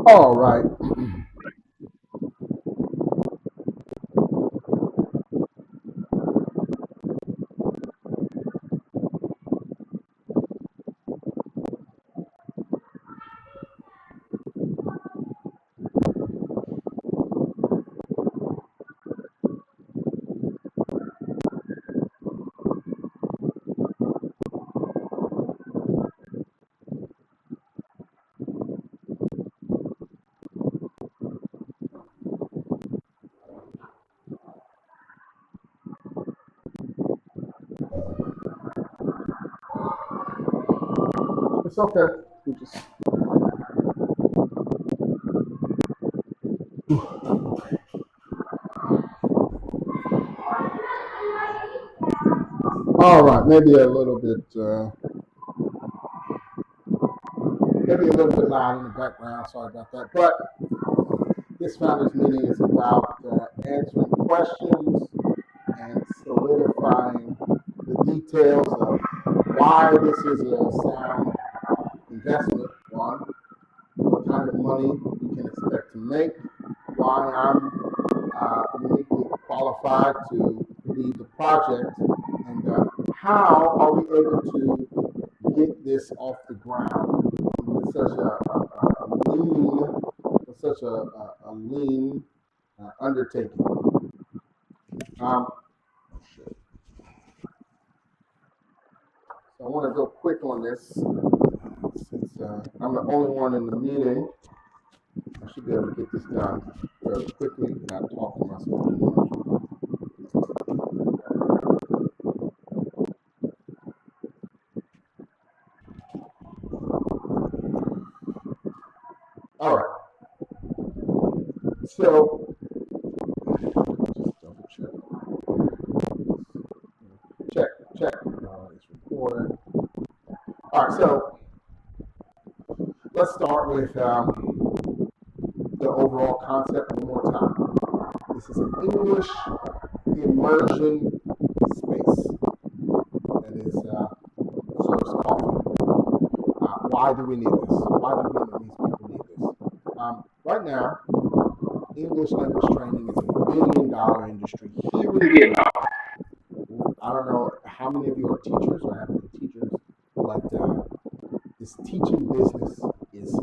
All right. It's okay. We just all right. Maybe a little bit loud in the background. Sorry about that. But this founders meeting is about answering questions and solidifying the details of why this is a sound investment. One, what kind of money you can expect to make, why I'm uniquely qualified to lead the project, and how are we able to get this off the ground with such a lean undertaking. Um, so I want to go quick on this since I'm the only one in the meeting. I should be able to get this done very quickly, not talking myself too much. All right. So just double check, check. It's recording. All right. So let's start with the overall concept one more time. This is an English immersion space that is serves coffee. Why do we need this? Why do Vietnamese people need this? Right now, English language training is $1 billion industry here in Vietnam. I don't know how many of you are teachers or have been teachers, but this teaching business is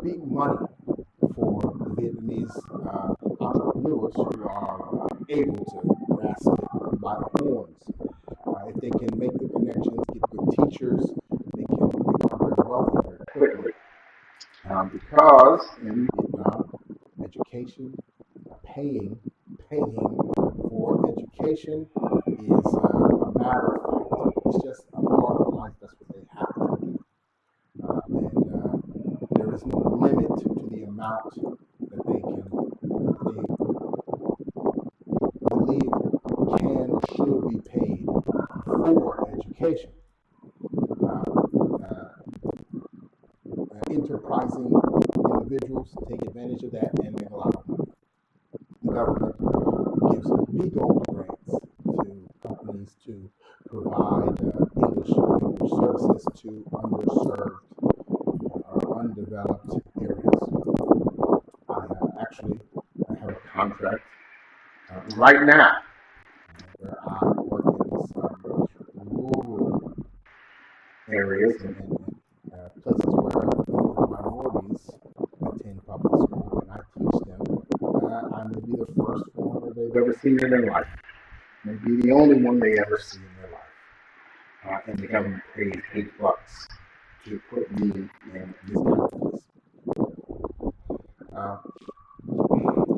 big money for the Vietnamese entrepreneurs who are able to grasp it by the horns. If they can make the connections, get good teachers, they can become very wealthy very quickly. Because in Vietnam, education, paying, paying for education is a matter of fact. It's just a part of life. That's what they have to do. And there is no limit to the amount that they believe can or should be paid for education. Enterprising individuals take advantage of that and make a lot of money. The government gives big old grants to companies to provide English services to underserved or undeveloped areas. I have a contract right now where I work in some rural areas and places where minorities attend public school, and I teach them. I may be the first one they've ever seen in their life, maybe the only one they ever see in their life. And the government pays $8 to put me in this kind of place. Uh,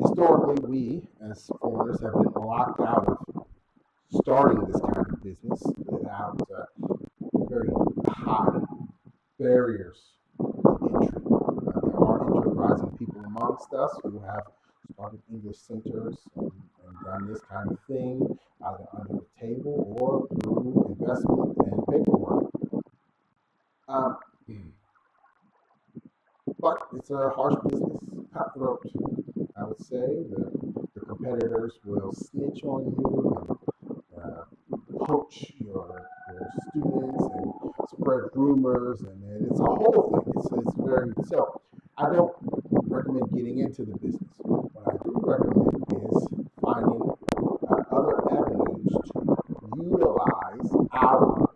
Historically, we as foreigners have been locked out of starting this kind of business without very high barriers to entry. There are enterprising people amongst us who have started English centers and done this kind of thing either under the table or through investment and paperwork. Um, but it's a harsh business, cutthroat. I would say the competitors will snitch on you and poach your students and spread rumors, and it's a whole thing. It's very so. I don't recommend getting into the business. What I do recommend is finding other avenues to utilize our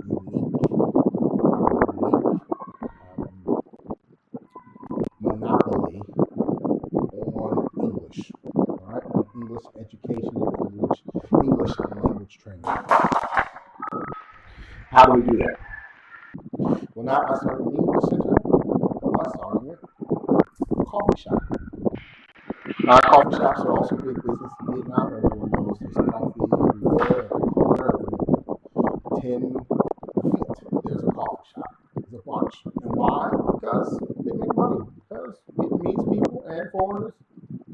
unique monopoly on English. All right, on English education and English and language training. How do we do that? Well, not by starting an English center, but by starting a coffee shop. Coffee shops are also big business in Vietnam. Everyone knows there's coffee everywhere, every corner, every 10 feet. There's a coffee shop. There's a bunch. And why? Because they make money. Because Vietnamese people and foreigners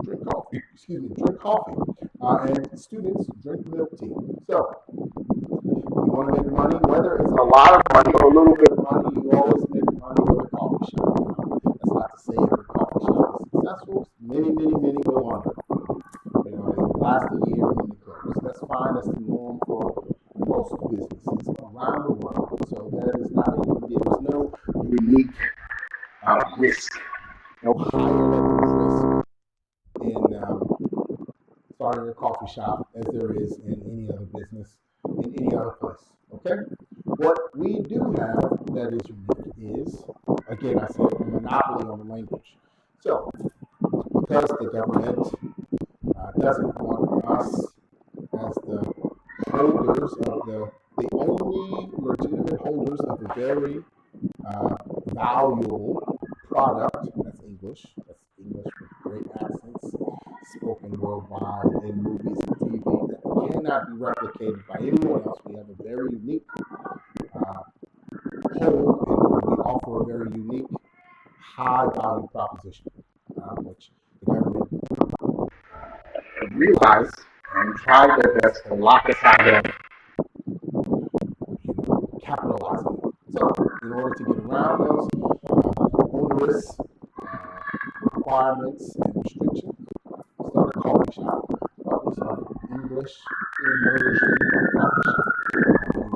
drink coffee. Excuse me, drink coffee. And students drink milk tea. So, you want to make money, whether it's a lot of money or a little bit of money, you always make money with a coffee shop. That's not to say every coffee shop is successful. Many go under. You know, they last a year and then they close. That's fine. That's the norm for most businesses around the world. So there's no unique risk, no higher level of risk in starting a coffee shop as there is in any other business in any other place. Okay? What we do have that is unique is, again, I said, a monopoly on the language. So, because the government doesn't want us as the holders of the only legitimate holders of a very valuable product, that's English with great accents, spoken worldwide in movies and TV that cannot be replicated by anyone else. We have a very unique hold, and we offer a very unique high value proposition, which the government realized and tried their best to lock us out of capitalizing. So, in order to get around those onerous requirements and restrictions, we started a coffee shop. But we started English immersion coffee shop. If you've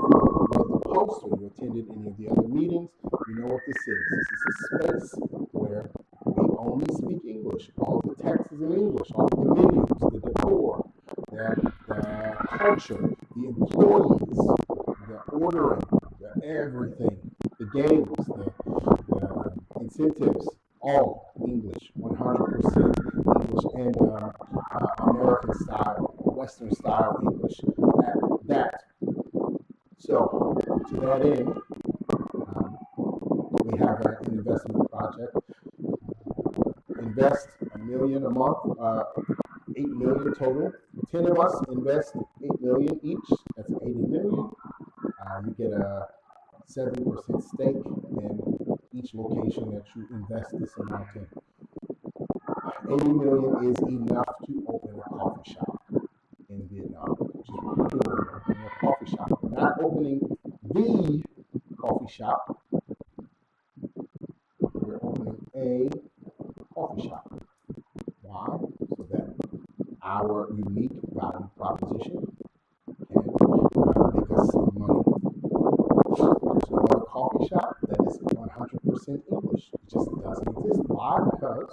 read the post or you attended any of the other meetings, you know what this is. This is a space where we only speak English. All of the text is in English. All of the menus, the decor, the culture, the employees, the ordering, the everything, the games, the incentives, all English, 100% English, and American style, Western style English at that. So, to that end, we have an investment project. Invest $1 million a month, $8 million total. 10 of us invest $8 million each. That's $80 million. You get a 70% stake in each location that you invest this amount in. $80 million is enough to open a coffee shop in Vietnam, which is what we're doing. We're opening a coffee shop. We're not opening the coffee shop. We're opening a coffee shop. Why? So that our unique value proposition can make us some money. There's no other coffee shop that is 100% English. It just doesn't exist. Why? Because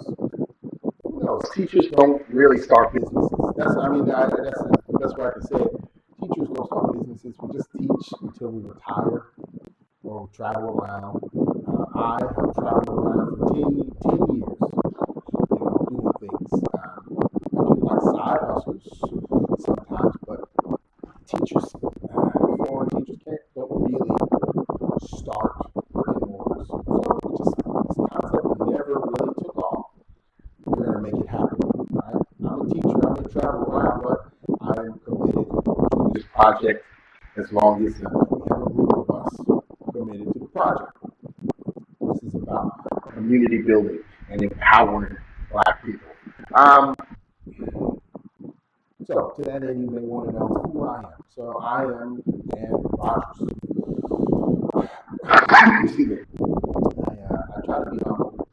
who knows? Teachers don't really start businesses. That's the best way I can say it. Teachers don't start businesses. We just teach until we retire or we travel around. I have traveled around for 10 years, doing things. I do like side hustles sometimes, but teachers, foreign teachers don't really start working orders. So this concept never really took off. We're going to make it happen. Right? I'm a teacher. I may travel around, but I am committed to this project as long as we have a group of us committed to the project. This is about community building and empowering Black people. So, to that end, you may want to know who I am. So, I am Dan Rogers. Excuse me. I try to be humble,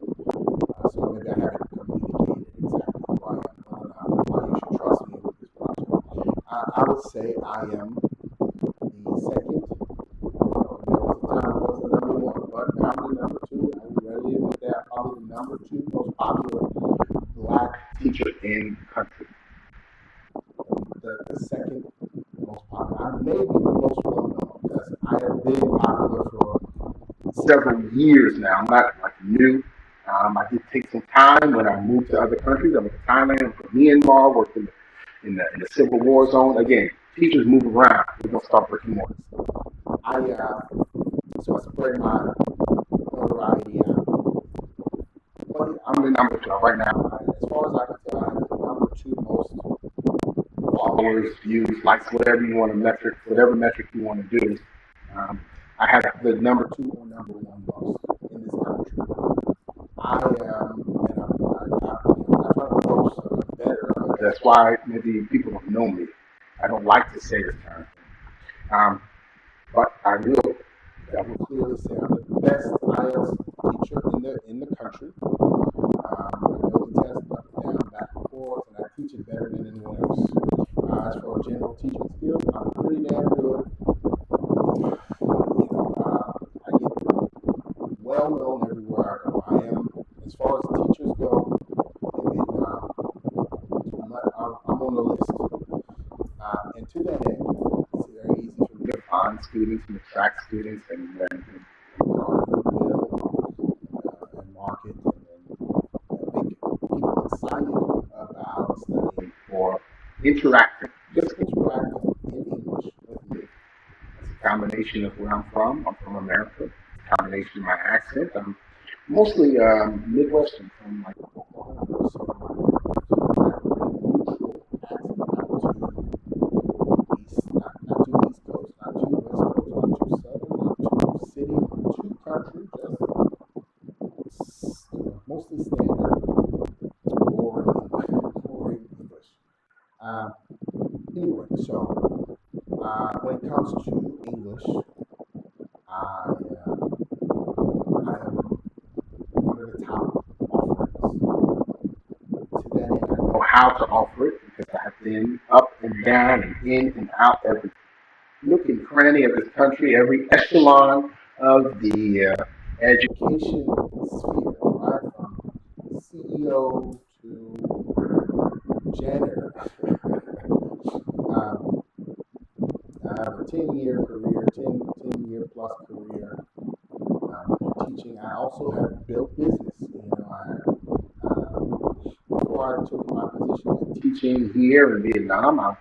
so maybe I haven't communicated exactly who I am and why you should trust me with this project. I would say I am the second. There was a time I was the number one, but I'm the number two. I would readily admit that. Probably the number two most popular black teacher in the country. The second most popular. I may be the most well known because I have been popular for several years now. I'm not like new. I did take some time when I moved to other countries. I went to Thailand, for Myanmar, worked in the Civil War zone. Again, teachers move around. We don't start brick and mortar. So I spread my notoriety out. But I'm the number two right now. As far as I can tell, I have the number two most followers, views, likes, whatever you want to metric, whatever metric you want to do. I have the number two or number one most in this country. I am, and I try to post better. That's why maybe people don't know me. I don't like to say this kind of thing. But I will clearly say I'm the best IELTS teacher in the country. I know the test up and down, back and forth, and I teach it better than anyone else. As for general teaching skills, I'm pretty damn good. I get well known everywhere I go. I am, as far as teachers go, in Vietnam, I'm on the list. And to that end, it's very easy for me to find students and attract students and market and make people excited about studying or interacting, just interacting in English with me. It's a combination of where I'm from. I'm from America. It's a combination of my accent. I'm mostly Midwestern from like Oklahoma, so I have a pretty neutral accent, not too East Coast, not too West Coast, not too Southern, not too city, not too country, just mostly standard, boring English. Anyway, so when it comes to English, I am one of the top offerings. To that end, I know how to offer it because I have been up and down and in and out every nook and cranny of this country, every echelon of the education sphere, right? From CEO to janitor. I have a 10-year career, 10-year plus career teaching. I also have built business. Before I took my position in teaching here in Vietnam, I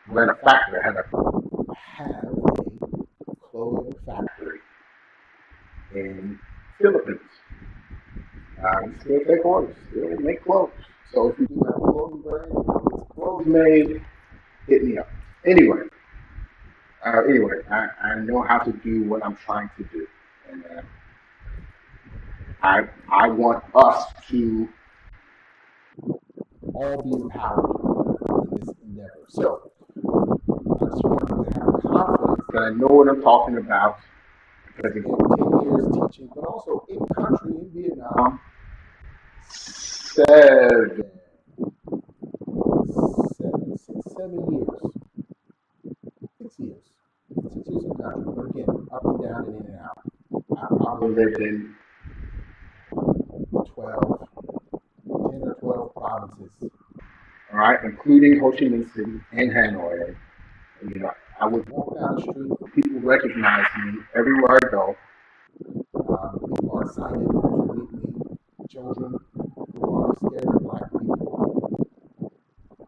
ran a factory. I have a clothing factory in Philippines. We still take orders, still make clothes. So if you do have a clothing brand, it's clothes made, hit me up. Anyway, I know how to do what I'm trying to do, and I want us to all be empowered in this endeavor. So I just want you to have confidence that I know what I'm talking about. Because again, 10 years teaching, but also in country in Vietnam, 7 years. 6 years. 6 years in country, but again, up and down and in and out. I probably lived in 10 or 12 provinces. All right, including Ho Chi Minh City and Hanoi. I would walk down the street, people recognize me everywhere I go. People are excited to meet me. Children who are scared of black people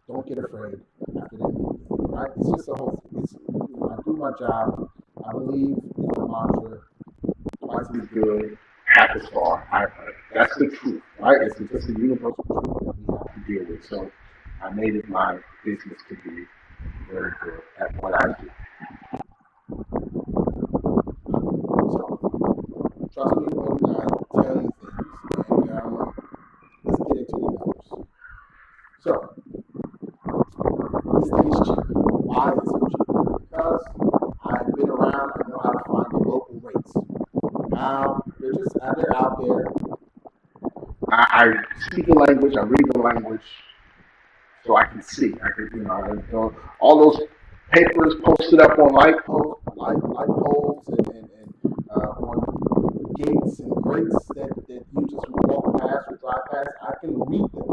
don't get afraid after they meet me. Right? It's just a whole. I do my job. I believe in the mantra: twice as good, half as far. That's the truth, right? It's just a universal truth that we have to deal with. So I made it my business to be very good at what I do. So trust me when I tell you things, and let's get into the numbers. So this thing is cheap. Why is it cheap? Because I've been around. I know how to find the local rates. Now they're out there. I speak the language. I read the language. So I can see. I can, all those papers posted up on light poles and on gates and grates that you just walk podcasts, I can read them.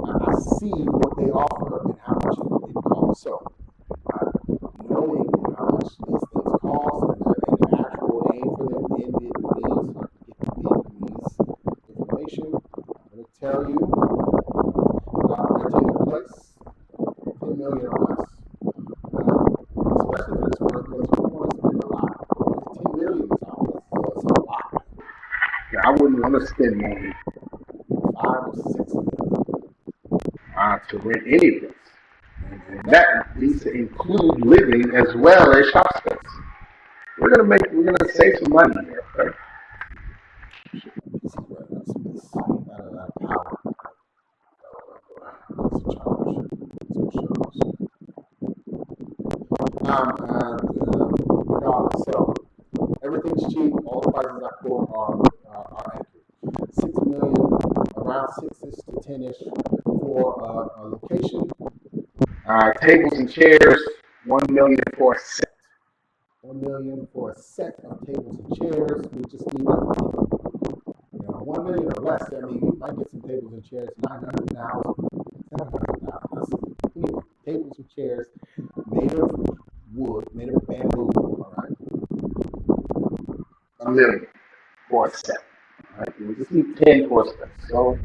I see what they offer and how much it costs. So, knowing how much these things cost and the actual name for them in Vietnamese, so I can get the Vietnamese information, I'm going to tell you, renting a place, 10 million or less. Especially for this first place, we want to spend a lot. 10 million is a lot. Yeah, I wouldn't want to spend money 5 or 6 million. To rent any place. And that needs to include living as well as shop space. We're gonna save some money here, okay? PC's running out of space, not a lot of power. What's the charge? Some shows. Regardless, so everything's cheap. All the prices I quote are accurate. 6 million, around 6-ish to 10-ish for a location. Tables and chairs, 1 million for a set. 1 million for a set of tables and chairs. We just need like 1 million or less. I mean, you might get some tables and chairs, 900,000, 700,000. Anyway, tables and chairs made of wood, made of bamboo. All right. 1 million for a set. Right? We just need 10 for a set. So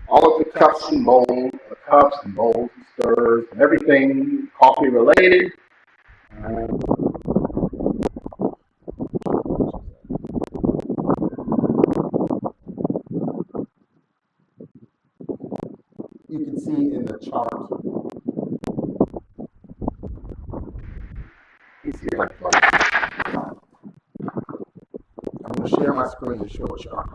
all of the cups and bowls, and stirrers, and everything coffee related. You can see in the chart. I'm going to share my screen to show a chart.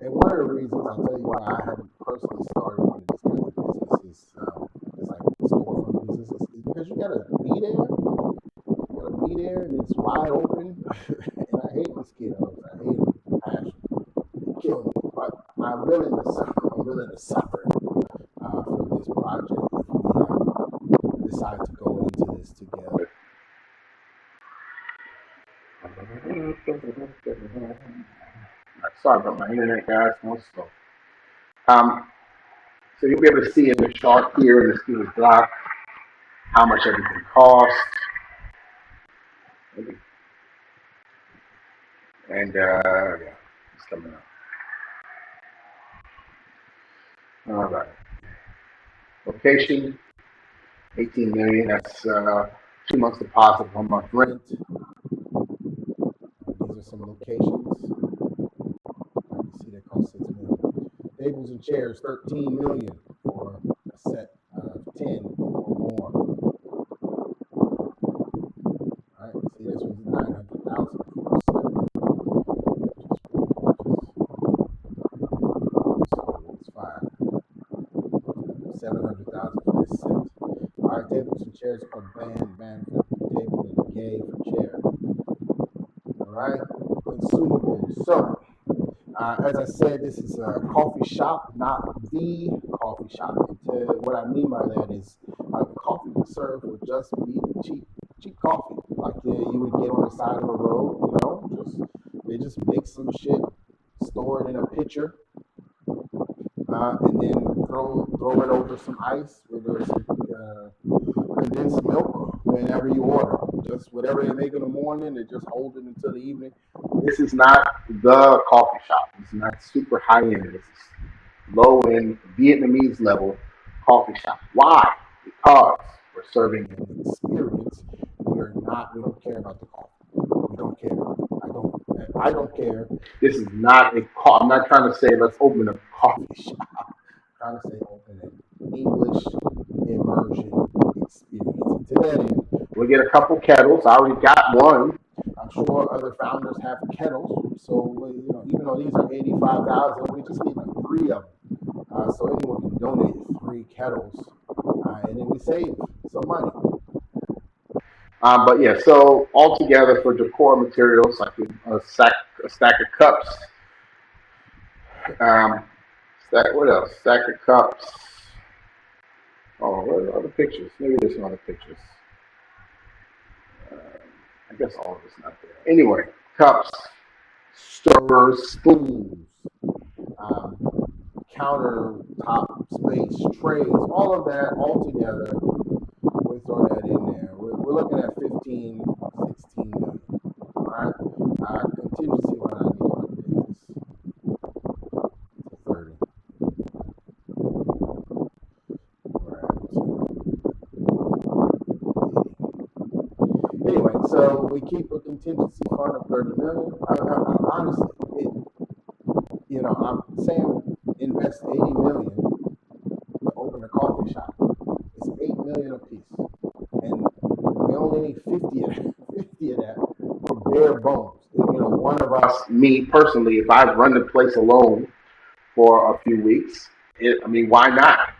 And one of the reasons I'll tell you why I haven't personally started one of these kinds of businesses, it's like storefront businesses, is because you gotta be there. You gotta be there, and it's wide open. And I hate mosquitoes. I hate them with passion. They kill me, but I'm willing to suffer. I'm willing to suffer for this project if we decide to go into this together. Sorry about my internet, guys. More slow. So you'll be able to see in the chart here in the student block how much everything costs. And yeah, it's coming up. All right. Location, 18 million. That's 2 months deposit, 1 month rent. These are some locations. You see they cost 6 million. Tables and chairs, 13 million for a set of 10 or more. All right, see this one's 900,000 for a set. So it's 700,000 for this set. All right, tables and chairs for band for table and gay for chair. All right, consumables. So, as I said, this is a coffee shop, not the coffee shop. And what I mean by that is the coffee we serve would just be the cheap coffee, like you would get on the side of a road. They just make some shit, store it in a pitcher, and then throw it over some ice with some condensed milk, whenever you order. Just whatever they make in the morning, they just hold it until the evening. This is not the coffee shop. This is not super high end. This is low end Vietnamese level coffee shop. Why? Because we're serving An experience. We don't care about the coffee. We don't care. I don't care. this is not a I'm not trying to say let's open a coffee shop. I'm trying to say open an English immersion experience. To that end, We'll get a couple kettles. I already got one. I'm sure other founders have kettles. So even though these are 85,000, we just need like 3 of them. So anyone can donate 3 kettles, and then we save some money. But yeah, so altogether for decor materials, like a stack of cups. What else? Stack of cups. Oh, what are the pictures? Maybe there's some other pictures. I guess all of it's not there. Anyway, cups, stirrers, Spoons, countertop space, trays, all of that all together. We throw that in there. We're looking at 15, 16 million. All right. Contingency when I need to update this to 30. We're at 80. Anyway, so we keep a contingency fund of 30 million. Honestly, I'm saying invest 80 million to open a coffee shop. It's 8 million a piece, and we only need 50 of that, 50 of that for bare bones. One of us, me personally, if I run the place alone for a few weeks, why not?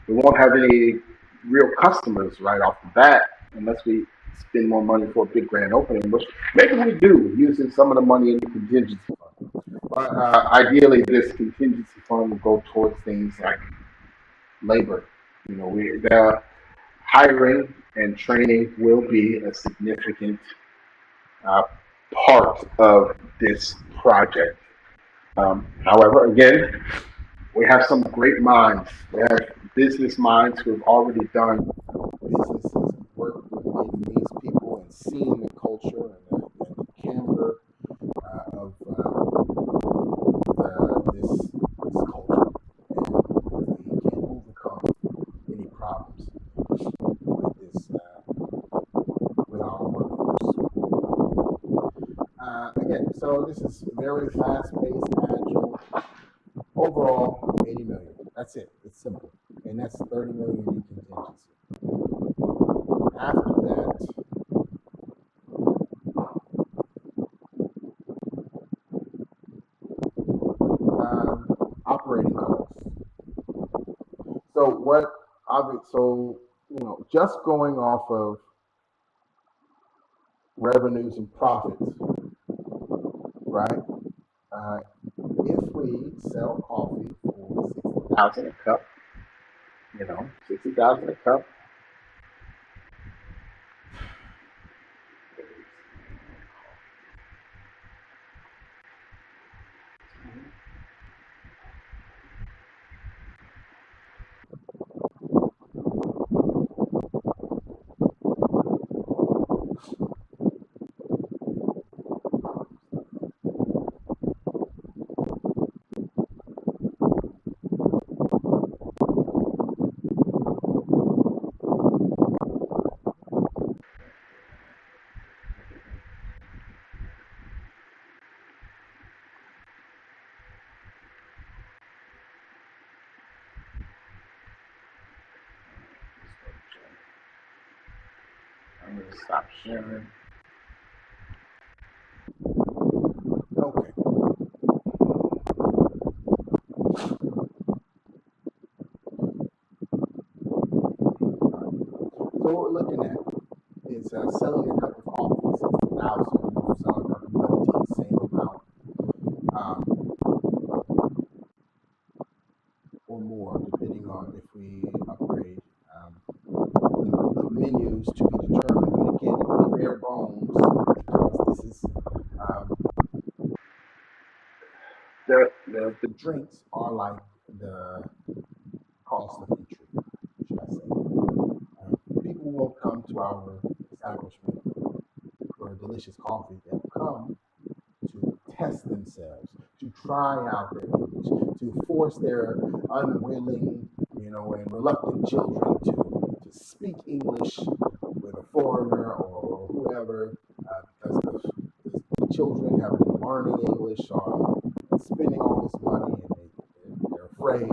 We won't have any real customers right off the bat unless we spend more money for a big grand opening, which maybe we do using some of the money in the contingency fund. But ideally, this contingency fund will go towards things like labor. The hiring and training will be a significant uh, part of this project. However, again, we have some great minds. We have business minds who have already done businesses work with Vietnamese people and seeing the culture and the candor of this culture, and we can overcome any problems with this with our workforce. Again, so this is very fast-paced, agile. Overall, 80 million. That's it. It's simple, and that's 30 million in contingency. After that, operating costs. Just going off of revenues and profits, right? Uh, if we sell coffee for 60,000 a cup, 60,000 a cup. I'm going to stop sharing. Okay. So what we're looking at is selling a cup of coffee, 60,000, selling a cup of milk tea, same amount, or more, depending on if we upgrade the menus to be determined. But again, it will be bare bones because this is the drinks are like the cost of entry, should I say. People won't come to our establishment for a delicious coffee. They'll come to test themselves, to try out their English, to force their unwilling, and reluctant children to speak English with a foreigner or whoever, because the children have been learning English or spending all this money, and they're afraid.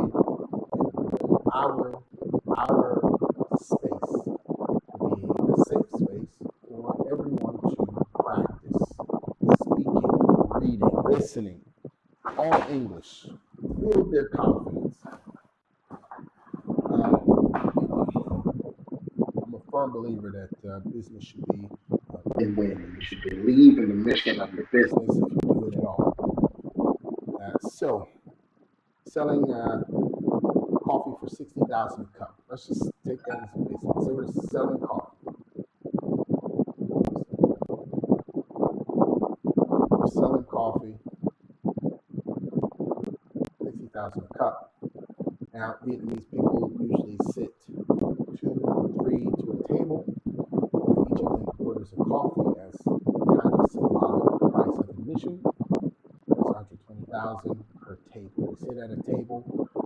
Our space will be a safe space for everyone to practice speaking, reading, listening, all English, build their confidence. I'm a firm believer that business should be win-win. You should believe in the mission of your business if you do it at all. So, selling coffee for $60,000 a cup. Let's just take that as a baseline. So we're selling coffee. We're selling coffee, $60,000 a cup. Now, Vietnamese people usually sit 2 or 3 to a table. Each of them orders a coffee as kind of symbolic price of admission. That's $120,000 per table. They sit at a table,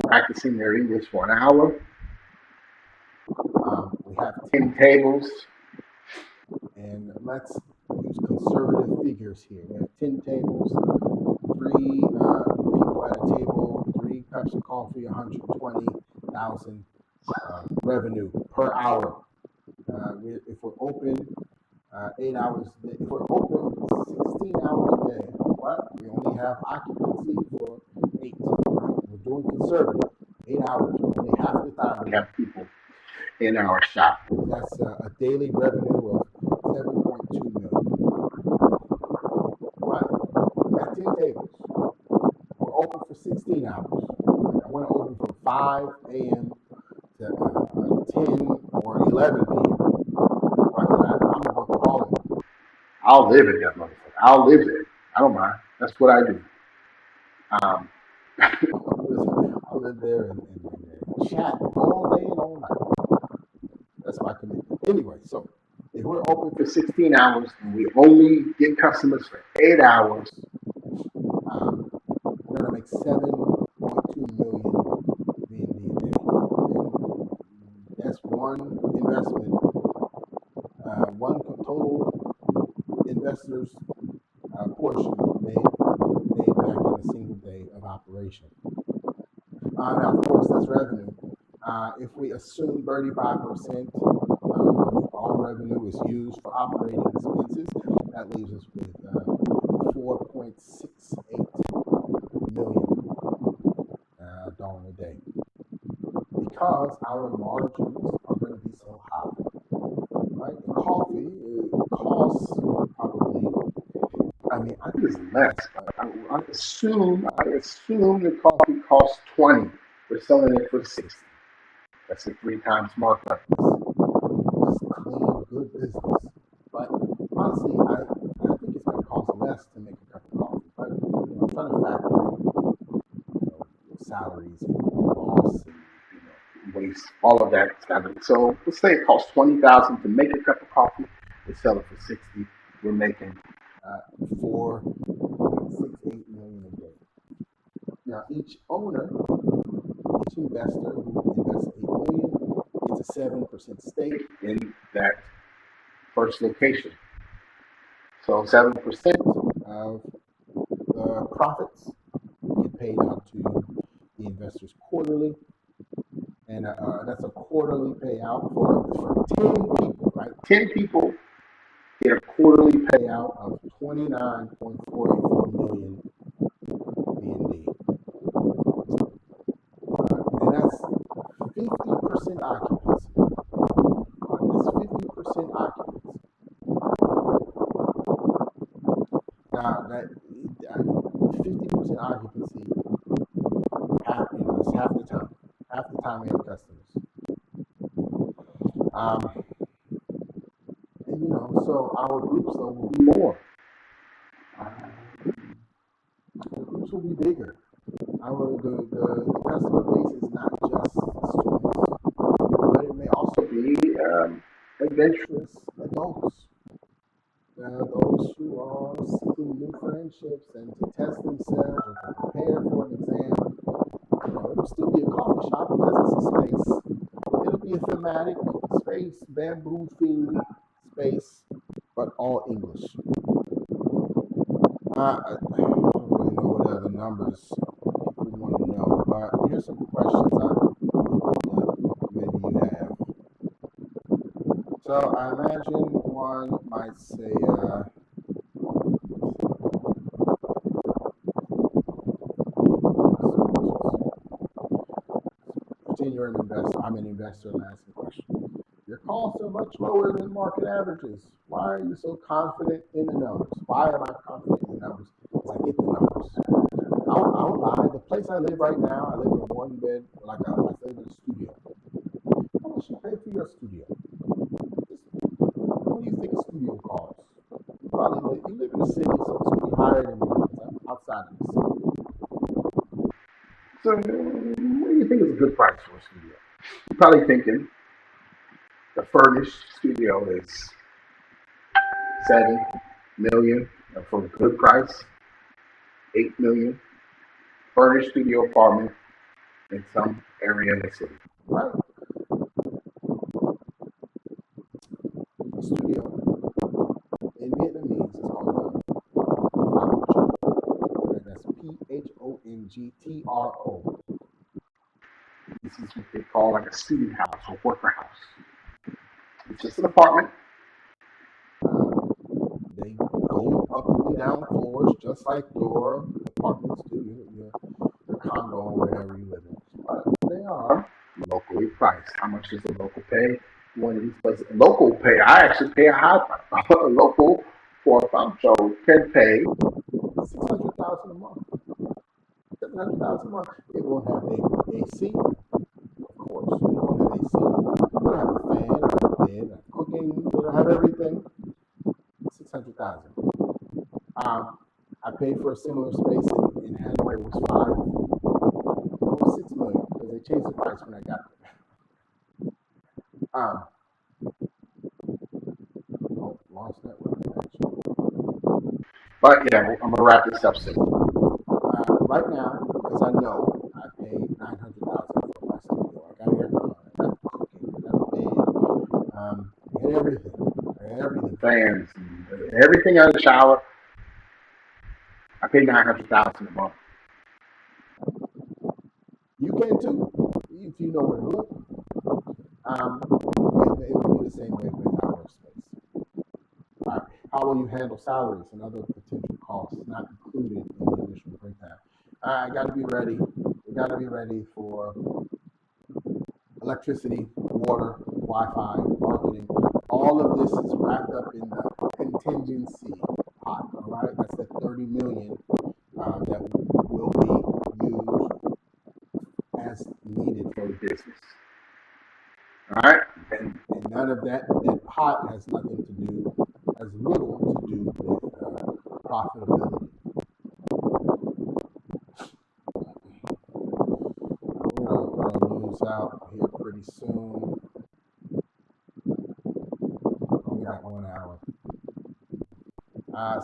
practicing their English for an hour. We have 10 tables, and let's use conservative figures here. We have 10 tables, 3 people at a table, 3 cups of coffee, $120,000 revenue per hour. If we're open 8 hours a day, if we're open 16 hours a day, what? We only have occupancy for 8. Right? We're doing conservative. 8 hours. Only half the time we have people in our shop. That's a daily revenue of $7.2 million. Right? We got 10 tables. We're open for 16 hours. I want to open from 5 a.m. to 10 or 11 p.m. Right? I'm a workaholic. I'll live in that motherfucker. I'll live there. I don't mind. That's what I do. I'll live there and chat all day and all night. That's my commitment. Anyway, so if we're open for 16 hours and we only get customers for 8 hours, we're going to make $7.2 million VND a day. And that's one investment, one total investors portion made back in a single day of operation. Now, of course, that's revenue. If we assume 35% of all revenue is used for operating expenses, that leaves us with $4.68 million a day. Because our margins are going to be so high, right? Coffee costs probably. I think it's less, but I assume the coffee costs 20. We're selling it for 60. That's a 3 times markup. It's clean, good business. But honestly, I think it's going to cost less to make a cup of coffee. But I'm trying to factor in, salaries and loss and waste, all of that stuff. So let's say it costs $20,000 to make a cup of coffee. We sell it for 60. We're making $4.68 million a day. Now, each investor who invests $8 million gets a 7% stake in that first location. So 7% of the profits get paid out to the investors quarterly, and that's a quarterly payout for 10 people, right? 10 people get a quarterly payout of $29.44 million VND. And that's 50% occupancy. That's 50% occupancy. Now, that 50% occupancy, is half the time. Half the time we have customers. And so our groups though will be more. The groups will be bigger. The customer base is not just students, but it may also be adventurous adults, those who are seeking new friendships and to test themselves or to prepare for an exam. It'll still be a coffee shop because it's a space. It'll be a thematic space, bamboo themed space, but all English. I don't really know what other numbers people want to know, but here's some questions maybe you have. So I imagine one might say, pretend you're an investor. I'm an investor and asking a question. Your costs are much lower than market averages. Why are you so confident in the numbers? Why am I confident in the numbers? Because I get the numbers. I won't lie. The place I live right now, I live in a one bed, like I live in a studio. How much you pay for your studio? What do you think a studio costs? You live in the city, so it's going to be higher than me because I'm outside of the city. So, what do you think is a good price for a studio? You're probably thinking the furnished studio is $7 million for a good price, $8 million. Furnished studio apartment in some area in the city. Right. A studio in Vietnamese is called that's PHONGTRO. This is what they call like a student house or worker house. It's just an apartment. They go up and down floors just like your apartments do, your condo or whatever you live in. But they are locally priced. How much does a local pay? One of these places. Local pay. I actually pay a high price. A local for a farm show can pay $600,000 a month. $700,000 a month. It won't have a AC, of course. It won't have AC. It'll have a fan, it'll have a bed, cooking, it'll have everything. $600,000. I paid for a similar space in Hanoi. It was $6 million because they changed the price when I got there. Lost network connection. But yeah, I'm gonna wrap this up soon. Right now, because I know I paid $900,000 for my studio. I got air con, I got cooking, I got a bed, and everything, fans, and everything out of the shower. I pay $900,000 a month. You can too, if you know where to look. And it will be the same way with our space. All right. How will you handle salaries and other potential costs not included in the initial breakdown? I got to be ready. We got to be ready for electricity, water, Wi-Fi, marketing. All of this is wrapped up in the contingency pot. All right, that's the $30 million that will be used as needed for the business. All right, and none of that pot has nothing to do, as little to do with profitability. We're gonna lose out here pretty soon. Only got 1 hour.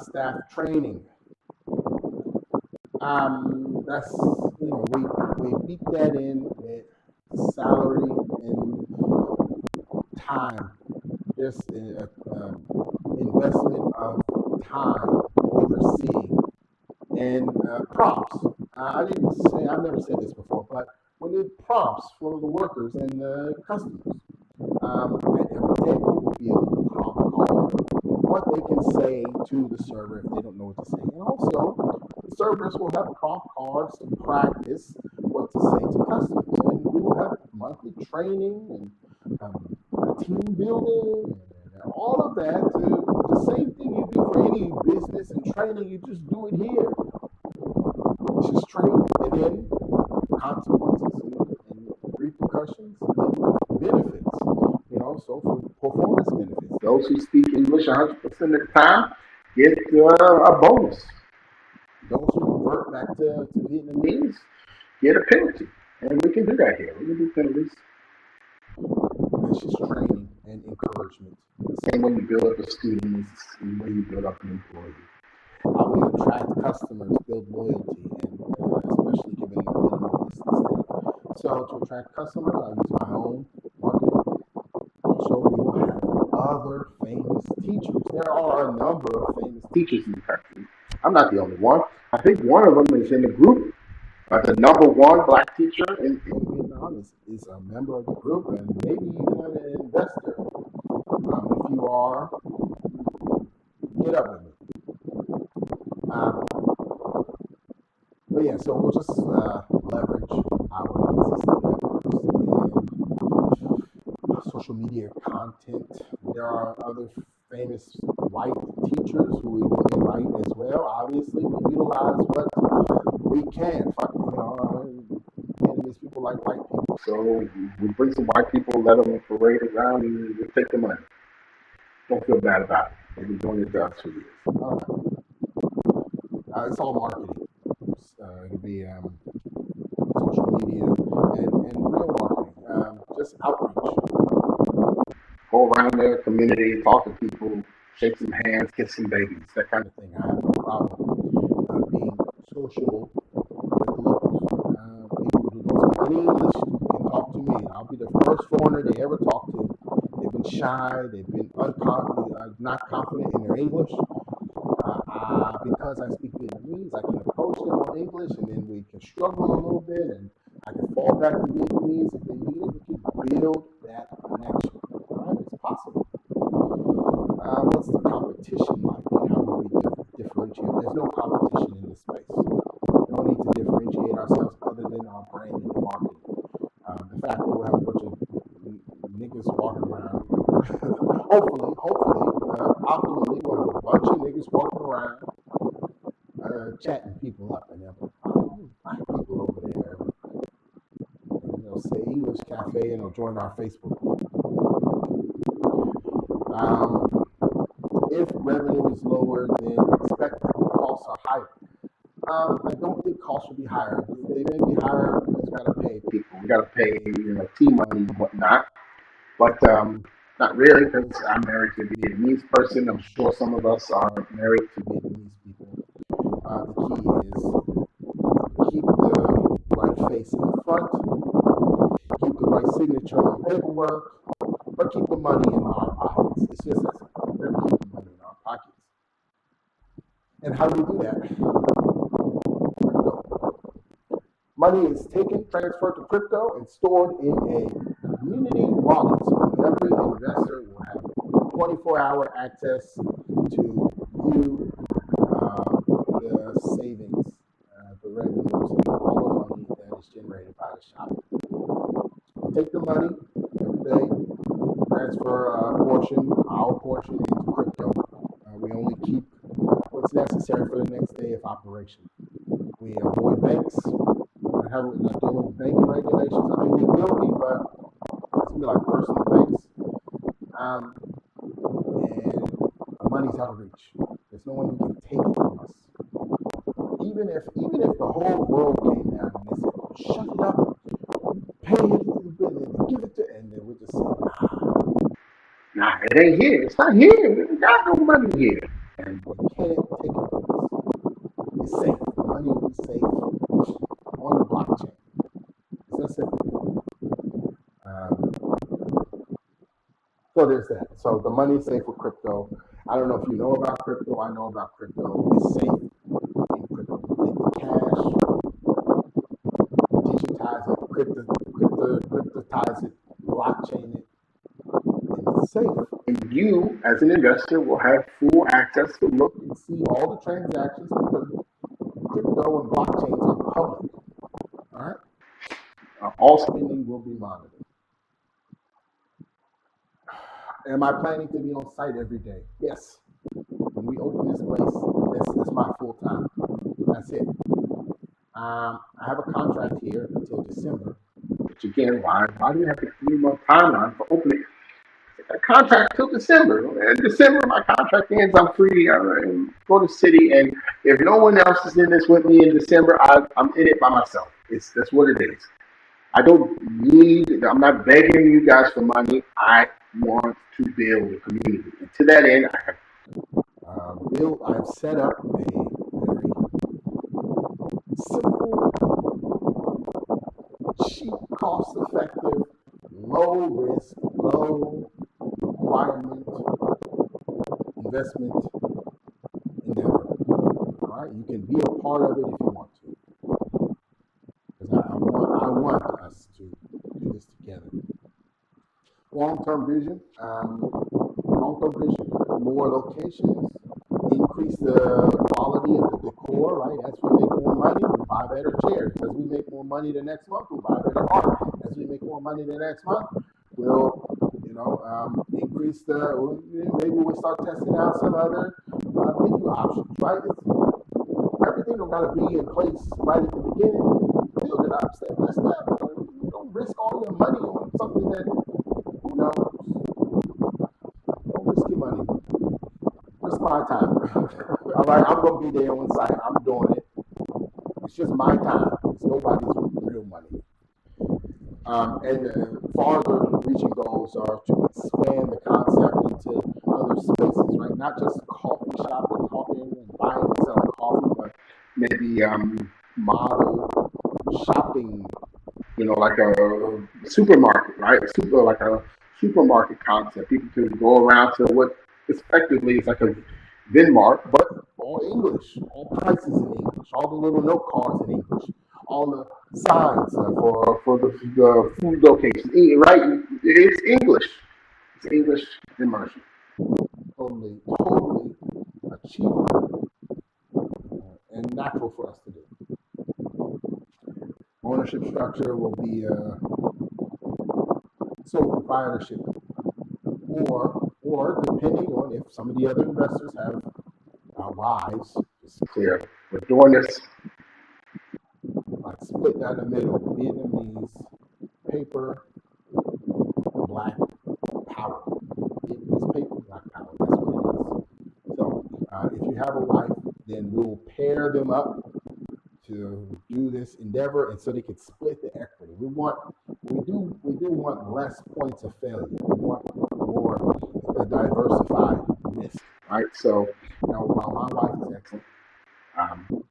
Staff training. That's we beat that in with salary and time. Just investment of time overseeing and prompts. I've never said this before, but we need prompts for the workers and the customers. At every table will be a little prompt card of what they can say to the server if they don't know what to say. And also, the servers will have prompt cards to practice what to say to customers. And we will have monthly training and team building and all of that. The same thing you do for any business and training, you just do it here. It's just training. And then consequences and repercussions and benefits. So for performance benefits. Those who speak English 100% of the time get a bonus. Those who revert back to Vietnamese get a penalty. And we can do that here. We can do penalties. It's just training. and encouragement. The same way you build up a student is the same way you build up an employee. How we attract customers, build loyalty, and especially given the minimal business thing. So to attract customers, I use my own marketing. Also, we will have other famous teachers. There are a number of famous Teachers in the country. I'm not the only one. I think one of them is in the group. The number one black teacher in Vietnam is a member of the group and maybe even an investor. If you are, get up with me. Um, but yeah, so we'll just leverage our existing networks and social media content. There are other famous white teachers who we will invite as well. Obviously, we utilize what we can. Vietnamese people like white people. So we bring some white people, let them parade around, and we take the money. Don't feel bad about it. They've been doing it to us for years. It's all marketing. It'll be social media and real marketing, just outreach. Go around their community, talk to people, shake some hands, kiss some babies, that kind of Thing. I have no problem being sociable with the locals. People who don't speak any English can talk to me. I'll be the first foreigner they ever talk to. They've been shy. They've been not confident in their English. Because I speak Vietnamese, I can approach them in English, and then we can struggle a little bit, and I can fall back to Vietnamese if they need it. We can build that connection. Right? It's possible. What's the competition like, and how do we differentiate? There's no competition in this space. We don't need to differentiate ourselves other than our brand and marketing. The fact that we'll have a bunch of niggas walking around, hopefully, optimally, we'll have a bunch of niggas walking around chatting people up, and black people over there. And they'll say English Cafe, and they'll join our Facebook group. If revenue is lower than expected, costs are higher. I don't think costs will be higher. They may be higher because we got to pay people. We got to pay, team money and whatnot. But not really, because I'm married to a Vietnamese person. I'm sure some of us are married to Vietnamese people. The key is keep the right face in the front, keep the right signature on the paperwork, but keep the money in our pockets. It's just that simple. We're going to keep the money in our pockets. And how do we do that? Crypto. Money is taken, transferred to crypto, and stored in a community wallet. So every investor will have 24-hour access to view the savings, the revenues, and all the money that is generated by the shop. We take the money every day, transfer our portion into crypto. We only keep what's necessary for the next day of operation. We avoid banks. We're not dealing with banking regulations. I mean, we will be, but it's going to be like personal banks. And the money's out of reach. There's no one who can take it from us. Even if the whole world came down and they said, shut it up, pay it, and give it to, and then we just say, nah, it ain't here. It's not here. We got no money here. And we can't take it from us. It's safe. The money will be safe on the blockchain. It's that simple. So there's that. So the money is safe with crypto. I don't know if you know about crypto. I know about crypto. It's safe in crypto. Take the cash, digitize it, cryptotize it, blockchain it, and it's safe. And you, as an investor, will have full access to look and see all the transactions because crypto and blockchains are public. All right? All spending will be monitored. Am I planning to be on site every day? Yes. When we open this place, that's my full time. That's it. I have a contract here until December. Which again, why do you have a 3-month timeline for opening? A contract till December. In December, my contract ends. I'm free. I go to the city, and if no one else is in this with me in December, I'm in it by myself. That's what it is. I don't need. I'm not begging you guys for money. I want to build a community, and to that end, I have I've set up a very simple, cheap, cost effective, low risk, low requirement investment endeavor. All right, you can be a part of it if you want to, because I want us to do this together. Long-term vision, more locations, increase the quality of the decor, right? As we make more money, we buy better chairs. As we make more money the next month, we buy better art. As we make more money the next month, we'll, increase maybe we'll start testing out some other menu options, right? Everything don't gotta be in place right at the beginning. Build it up step by step. Don't risk all your money on something that, don't risk your money. Risk my time. All right, I'm gonna be there on site. I'm doing it. It's just my time. It's nobody's real money. And farther reaching goals are to expand the concept into other spaces, right? Not just coffee shop and talking and buying and selling coffee, but maybe model shopping, like a supermarket, right? Like a supermarket concept. People can go around to what effectively is like a Vinmart, but all English, all prices in English, all the little note cards in English, all the signs for the food location, right? It's English. It's English immersion. totally achievable and natural for us to do. Ownership structure will be sole proprietorship, or depending on if some of the other investors have wives, It's clear. We're doing this. like split down the middle, Vietnamese paper, black power. Vietnamese paper, black power. That's what it is. So if you have a wife, then we'll pair them up to do this endeavor, and so they can split the equity. We do want less points of failure. We want more diversified risk. Right. So Now, while my wife is excellent, um,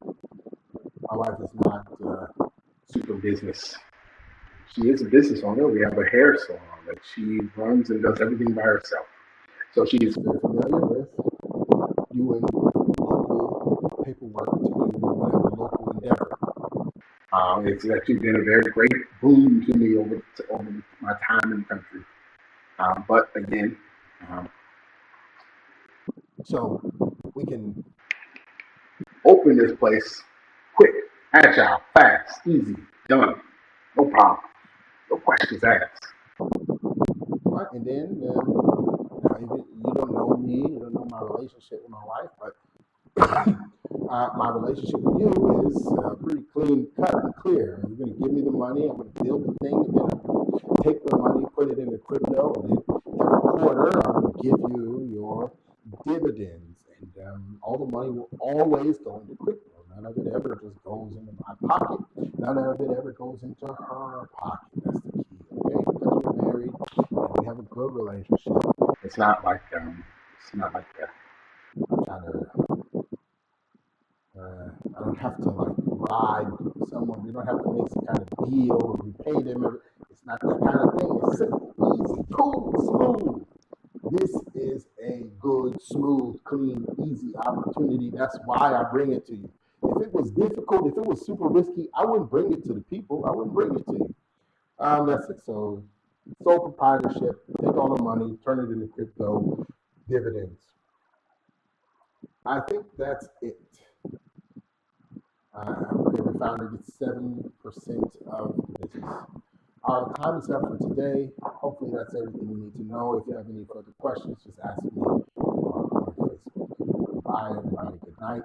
my wife is not super business. She is a business owner. We have a hair salon that she runs and does everything by herself. So she's very familiar with doing local paperwork to do whatever local endeavor. it's actually been a very great boon to me over my time in the country. But again, um, So we can open this place quick, agile, fast, easy, done, no problem, no questions asked. right, and then now even you don't know me, you don't know my relationship with my wife, but my relationship with you is pretty clean cut and clear. You're going to give me the money, I'm going to build the thing, and then I'm going to take the money, put it into crypto, and then every quarter I'm going to give you your dividends, and all the money will always go into crypto. None of it ever just goes into my pocket. None of it ever goes into her pocket. That's the key, okay? Because we're married and we have a good relationship. It's not like that. I'm trying to I don't have to like bribe someone. We don't have to make some kind of deal or repay them. It's not that kind of thing. It's simple, easy, cool, smooth. This is a good, smooth, clean, easy opportunity. That's why I bring it to you. If it was difficult, if it was super risky, I wouldn't bring it to the people. I wouldn't bring it to you. That's it. So, sole proprietorship, take all the money, turn it into crypto, dividends. I think that's it. Every founder gets 7% of the business. Our time is up for today. Hopefully, that's everything you need to know. If you have any further questions, just ask me on Facebook. Bye, everybody. Good night.